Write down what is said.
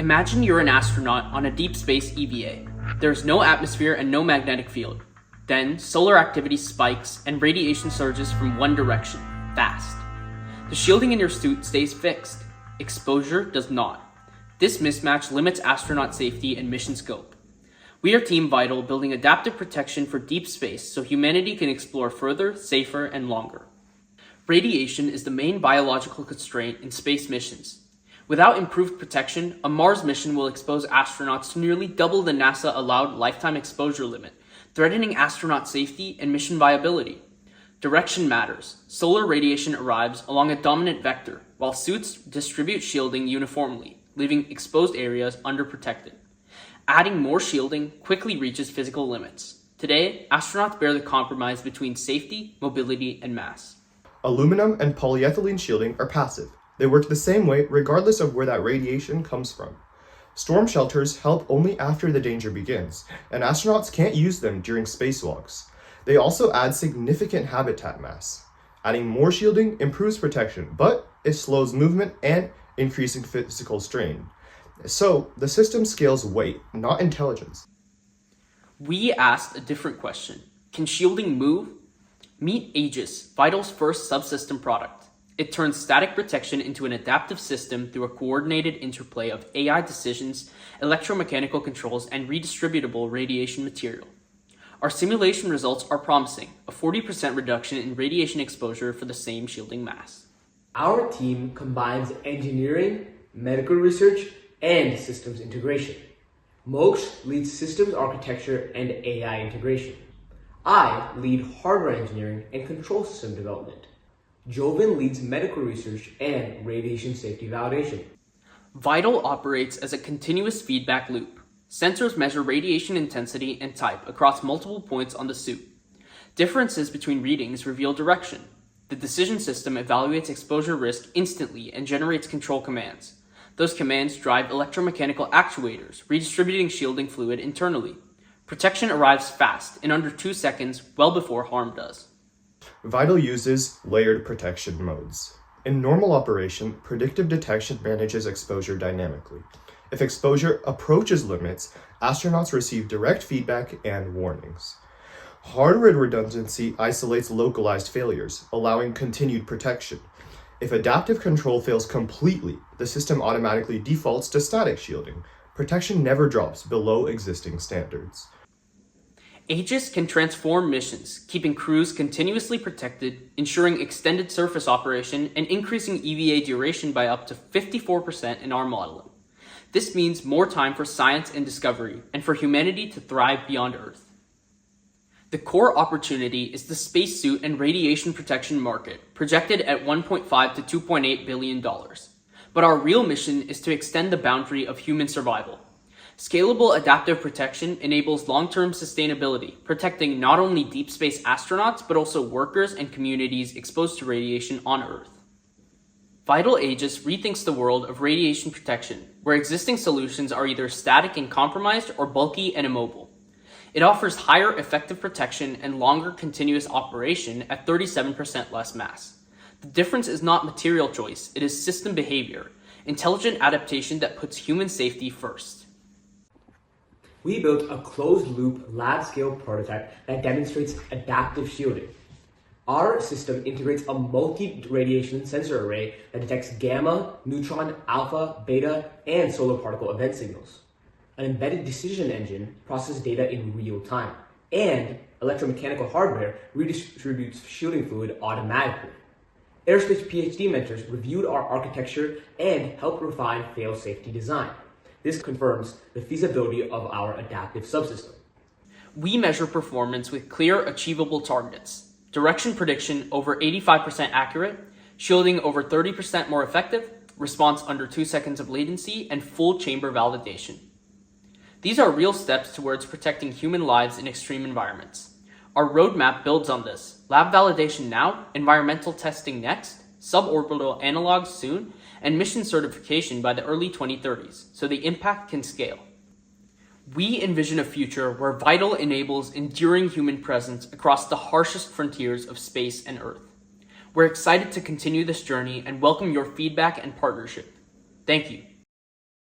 Imagine you're an astronaut on a deep space EVA. There's no atmosphere and no magnetic field. Then, solar activity spikes and radiation surges from one direction, fast. The shielding in your suit stays fixed. Exposure does not. This mismatch limits astronaut safety and mission scope. We are Team Vital, building adaptive protection for deep space so humanity can explore further, safer, and longer. Radiation is the main biological constraint in space missions. Without improved protection, a Mars mission will expose astronauts to nearly double the NASA allowed lifetime exposure limit, threatening astronaut safety and mission viability. Direction matters. Solar radiation arrives along a dominant vector, while suits distribute shielding uniformly, leaving exposed areas underprotected. Adding more shielding quickly reaches physical limits. Today, astronauts bear the compromise between safety, mobility, and mass. Aluminum and polyethylene shielding are passive. They work the same way regardless of where that radiation comes from. Storm shelters help only after the danger begins, and astronauts can't use them during spacewalks. They also add significant habitat mass. Adding more shielding improves protection, but it slows movement and increasing physical strain. So, the system scales weight, not intelligence. We asked a different question. Can shielding move? Meet Aegis, Vital's first subsystem product. It turns static protection into an adaptive system through a coordinated interplay of AI decisions, electromechanical controls, and redistributable radiation material. Our simulation results are promising, a 40% reduction in radiation exposure for the same shielding mass. Our team combines engineering, medical research, and systems integration. Moksh leads systems architecture and AI integration. I lead hardware engineering and control system development. Joven leads medical research and radiation safety validation. Vital operates as a continuous feedback loop. Sensors measure radiation intensity and type across multiple points on the suit. Differences between readings reveal direction. The decision system evaluates exposure risk instantly and generates control commands. Those commands drive electromechanical actuators, redistributing shielding fluid internally. Protection arrives fast, in under 2 seconds, well before harm does. Vital uses layered protection modes. In normal operation, predictive detection manages exposure dynamically. If exposure approaches limits, astronauts receive direct feedback and warnings. Hardware redundancy isolates localized failures, allowing continued protection. If adaptive control fails completely, the system automatically defaults to static shielding. Protection never drops below existing standards. Aegis can transform missions, keeping crews continuously protected, ensuring extended surface operation, and increasing EVA duration by up to 54% in our modeling. This means more time for science and discovery, and for humanity to thrive beyond Earth. The core opportunity is the spacesuit and radiation protection market, projected at $1.5 to $2.8 billion. But our real mission is to extend the boundary of human survival. Scalable adaptive protection enables long-term sustainability, protecting not only deep space astronauts, but also workers and communities exposed to radiation on Earth. Vital Aegis rethinks the world of radiation protection, where existing solutions are either static and compromised or bulky and immobile. It offers higher effective protection and longer continuous operation at 37% less mass. The difference is not material choice, it is system behavior, intelligent adaptation that puts human safety first. We built a closed-loop lab-scale prototype that demonstrates adaptive shielding. Our system integrates a multi-radiation sensor array that detects gamma, neutron, alpha, beta, and solar particle event signals. An embedded decision engine processes data in real time, and electromechanical hardware redistributes shielding fluid automatically. Aerospace PhD mentors reviewed our architecture and helped refine fail-safety design. This confirms the feasibility of our adaptive subsystem. We measure performance with clear, achievable targets. Direction prediction over 85% accurate, shielding over 30% more effective, response under 2 seconds of latency, and full chamber validation. These are real steps towards protecting human lives in extreme environments. Our roadmap builds on this. Lab validation now, environmental testing next, suborbital analogs soon, and mission certification by the early 2030s, so the impact can scale. We envision a future where Vital enables enduring human presence across the harshest frontiers of space and Earth. We're excited to continue this journey and welcome your feedback and partnership. Thank you.